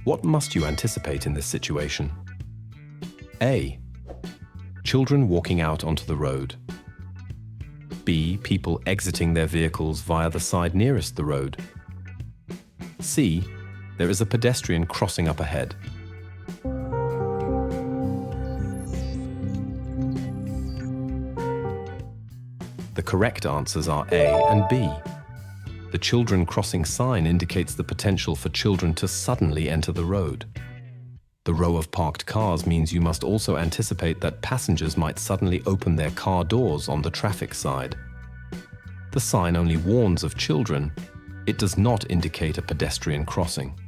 What must you anticipate in this situation? A. Children walking out onto the road. B. People exiting their vehicles via the side nearest the road. C. There is a pedestrian crossing up ahead. The correct answers are A and B. The children crossing sign indicates the potential for children to suddenly enter the road. The row of parked cars means you must also anticipate that passengers might suddenly open their car doors on the traffic side. The sign only warns of children. It does not indicate a pedestrian crossing.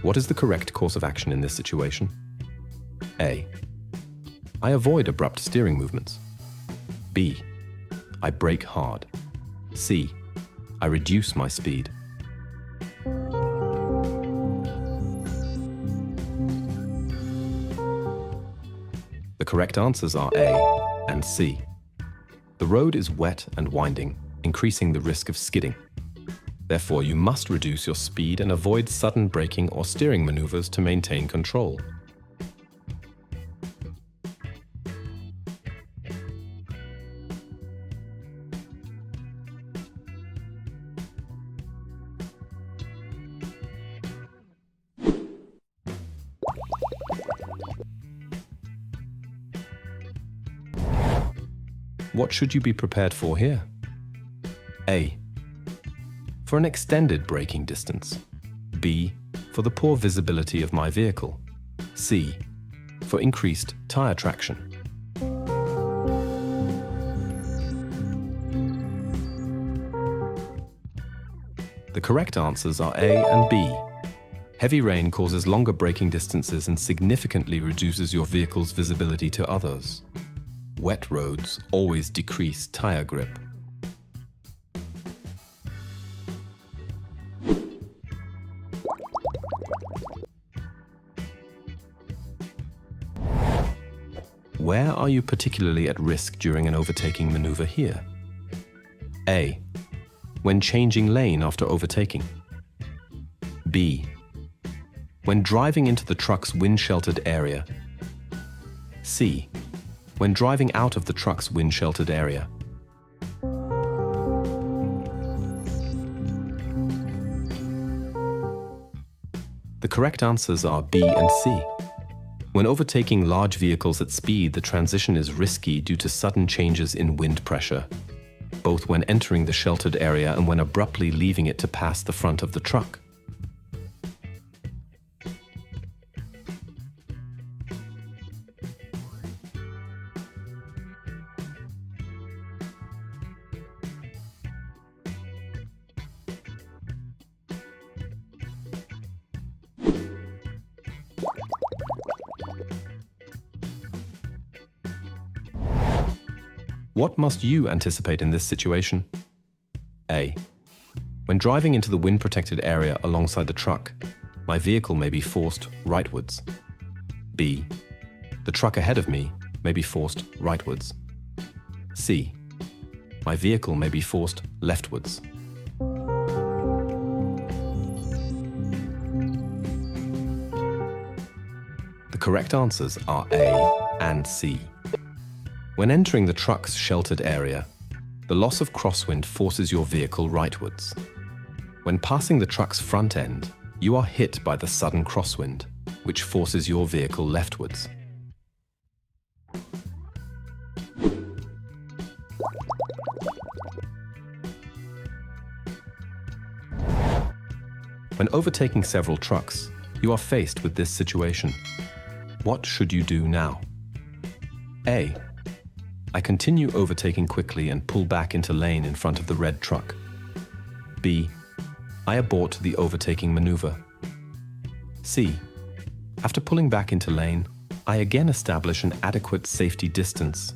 What is the correct course of action in this situation? A. I avoid abrupt steering movements. B. I brake hard. C. I reduce my speed. The correct answers are A and C. The road is wet and winding, increasing the risk of skidding. Therefore, you must reduce your speed and avoid sudden braking or steering maneuvers to maintain control. What should you be prepared for here? A. For an extended braking distance. B. For the poor visibility of my vehicle. C. For increased tire traction. The correct answers are A and B. Heavy rain causes longer braking distances and significantly reduces your vehicle's visibility to others. Wet roads always decrease tire grip. Where are you particularly at risk during an overtaking maneuver here? A. When changing lane after overtaking. B. When driving into the truck's wind-sheltered area. C. When driving out of the truck's wind-sheltered area. The correct answers are B and C. When overtaking large vehicles at speed, the transition is risky due to sudden changes in wind pressure, both when entering the sheltered area and when abruptly leaving it to pass the front of the truck. What must you anticipate in this situation? A. When driving into the wind-protected area alongside the truck, my vehicle may be forced rightwards. B. The truck ahead of me may be forced rightwards. C. My vehicle may be forced leftwards. The correct answers are A and C. When entering the truck's sheltered area, the loss of crosswind forces your vehicle rightwards. When passing the truck's front end, you are hit by the sudden crosswind, which forces your vehicle leftwards. When overtaking several trucks, you are faced with this situation. What should you do now? A. I continue overtaking quickly and pull back into lane in front of the red truck. B. I abort the overtaking maneuver. C. After pulling back into lane, I again establish an adequate safety distance.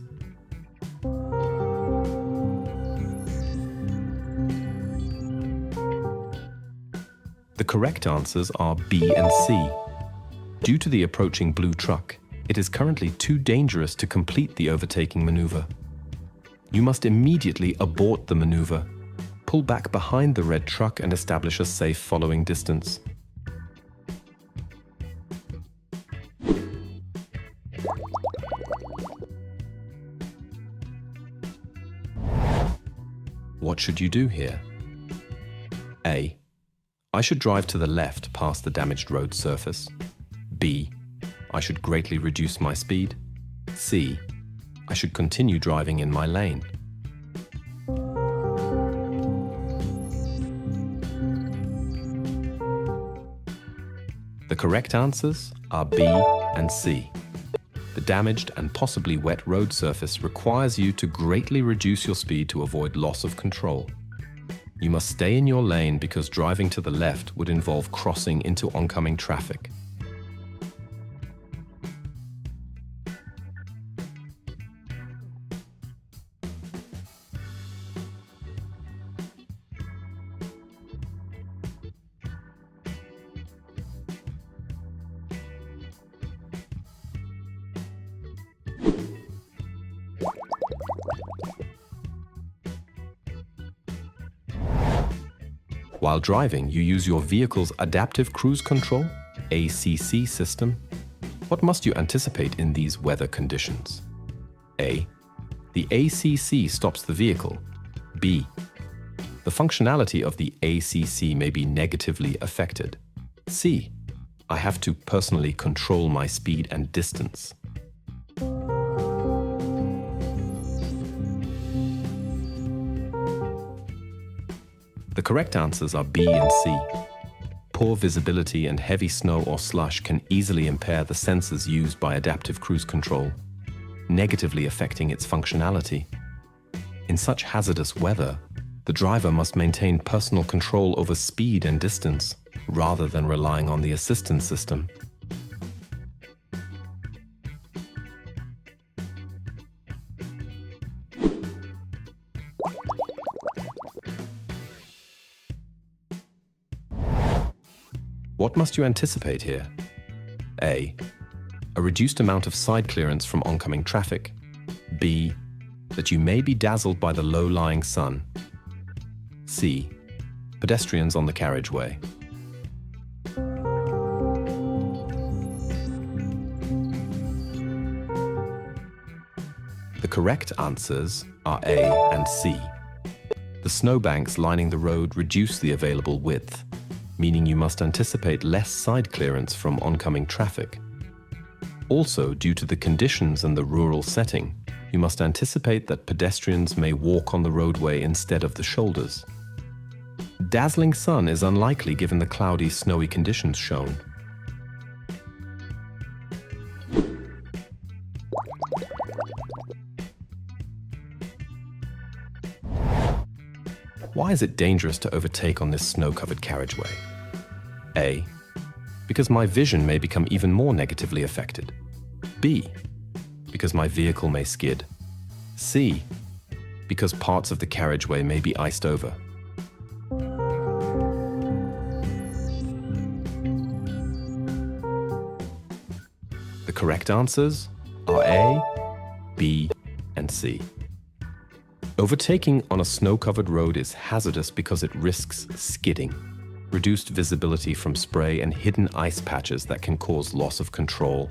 The correct answers are B and C. Due to the approaching blue truck, It is currently too dangerous to complete the overtaking maneuver. You must immediately abort the maneuver, pull back behind the red truck and establish a safe following distance. What should you do here? A. I should drive to the left past the damaged road surface. B. I should greatly reduce my speed. C. I should continue driving in my lane. The correct answers are B and C. The damaged and possibly wet road surface requires you to greatly reduce your speed to avoid loss of control. You must stay in your lane because driving to the left would involve crossing into oncoming traffic. While driving, you use your vehicle's adaptive cruise control, ACC system. What must you anticipate in these weather conditions? A. The ACC stops the vehicle. B. The functionality of the ACC may be negatively affected. C. I have to personally control my speed and distance. The correct answers are B and C. Poor visibility and heavy snow or slush can easily impair the sensors used by adaptive cruise control, negatively affecting its functionality. In such hazardous weather, the driver must maintain personal control over speed and distance, rather than relying on the assistance system. What must you anticipate here? A. A reduced amount of side clearance from oncoming traffic. B. That you may be dazzled by the low-lying sun. C. Pedestrians on the carriageway. The correct answers are A and C. The snowbanks lining the road reduce the available width, meaning you must anticipate less side clearance from oncoming traffic. Also, due to the conditions and the rural setting, you must anticipate that pedestrians may walk on the roadway instead of the shoulders. Dazzling sun is unlikely given the cloudy, snowy conditions shown. Why is it dangerous to overtake on this snow-covered carriageway? A. Because my vision may become even more negatively affected. B. Because my vehicle may skid. C. Because parts of the carriageway may be iced over. The correct answers are A, B, and C. Overtaking on a snow-covered road is hazardous because it risks skidding, reduced visibility from spray and hidden ice patches that can cause loss of control,